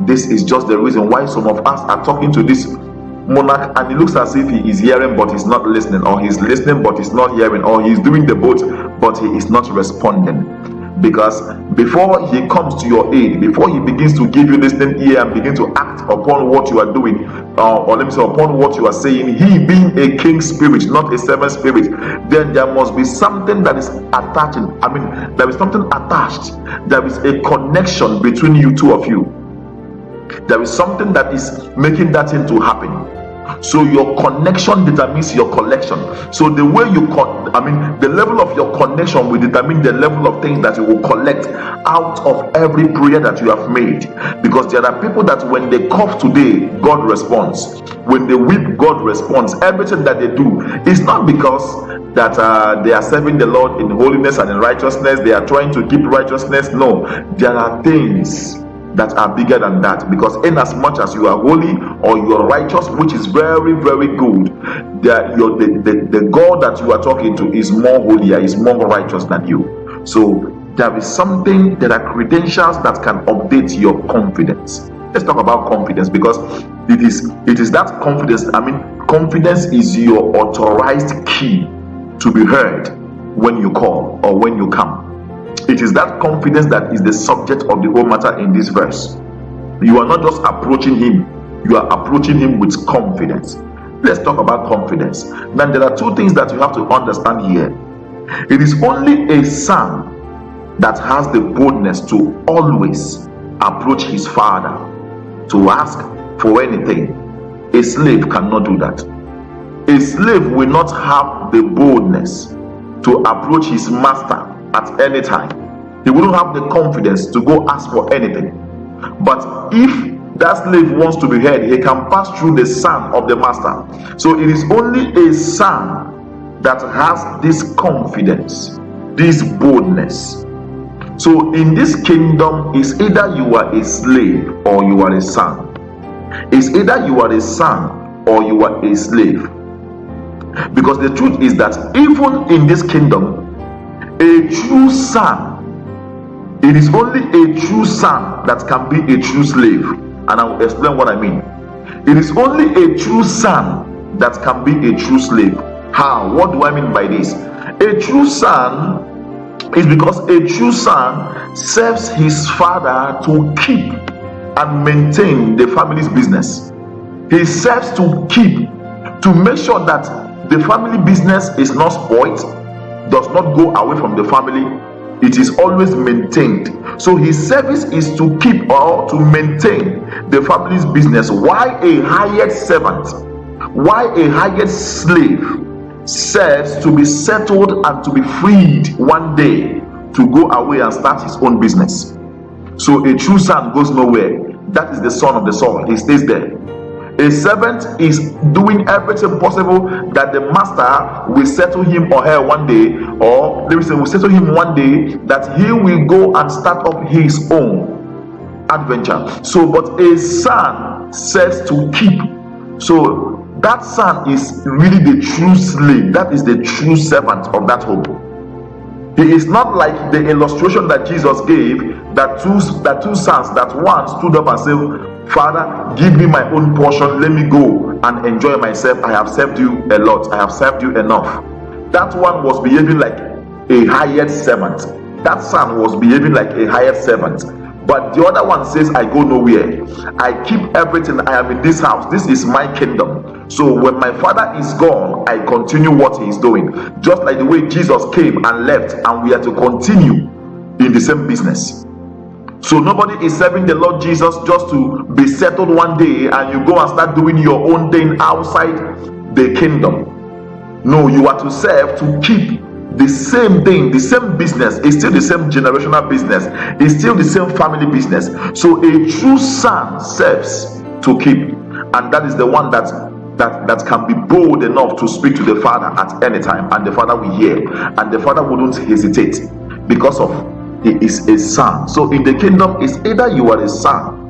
This is just the reason why some of us are talking to this monarch and it looks as if he is hearing but he's not listening, or he's listening but he's not hearing, or he's doing the both but he is not responding. Because before he comes to your aid, before he begins to give you listening ear and begin to act upon what you are doing, or let me say upon what you are saying, he being a king spirit, not a servant spirit, then there must be something that is attaching. There is something attached. There is a connection between you two of you. There is something that is making that thing to happen. So your connection determines your collection. So the way you the level of your connection will determine the level of things that you will collect out of every prayer that you have made. Because there are people that when they cough today, God responds. When they weep, God responds. Everything that they do is not because that they are serving the Lord in holiness and in righteousness. They are trying to keep righteousness. No, there are things that are bigger than that, because in as much as you are holy or you are righteous, which is very, very good, the God that you are talking to is more holier, is more righteous than you. So there is something, there are credentials that can update your confidence. Let's talk about confidence, because it is that confidence. Confidence is your authorized key to be heard when you call or when you come. It is that confidence that is the subject of the whole matter in this verse. You are not just approaching him, you are approaching him with confidence. Let's talk about confidence. Then there are two things that you have to understand here. It is only a son that has the boldness to always approach his father to ask for anything. A slave cannot do that. A slave will not have the boldness to approach his master at any time. He wouldn't have the confidence to go ask for anything. But if that slave wants to be heard, he can pass through the son of the master. So it is only a son that has this confidence, this boldness. So in this kingdom, it's either you are a slave or you are a son. It's either you are a son or you are a slave. Because the truth is that even in this kingdom, a true son, it is only a true son that can be a true slave. And I will explain what I mean. It is only a true son that can be a true slave. How? What do I mean by this? A true son is because a true son serves his father to keep and maintain the family's business. He serves to keep, to make sure that the family business is not spoiled, does not go away from the family. It is always maintained. So his service is to keep or to maintain the family's business. Why a hired servant, why a hired slave serves to be settled and to be freed one day to go away and start his own business. So a true son goes nowhere. That is the son of the soil. He stays there. A servant is doing everything possible that the master will settle him or her one day, or let me say will settle him one day, that he will go and start up his own adventure. So but a son serves to keep. So that son is really the true slave. That is the true servant of that home. He is not like the illustration that Jesus gave, that two sons, that one stood up and said, Father, give me my own portion, let me go and enjoy myself. I have served you a lot, I have served you enough. That one was behaving like a hired servant. That son was behaving like a hired servant. But the other one says, I go nowhere. I keep everything. I am in this house. This is my kingdom. So when my father is gone, I continue what he is doing. Just like the way Jesus came and left, and we are to continue in the same business. So nobody is serving the Lord Jesus just to be settled one day and you go and start doing your own thing outside the kingdom. No, you are to serve to keep the same thing, the same business. It's still the same generational business. It's still the same family business. So a true son serves to keep, and that is the one that can be bold enough to speak to the father at any time, and the father will hear, and the father wouldn't hesitate because of he is a son. So in the kingdom, it's either you are a son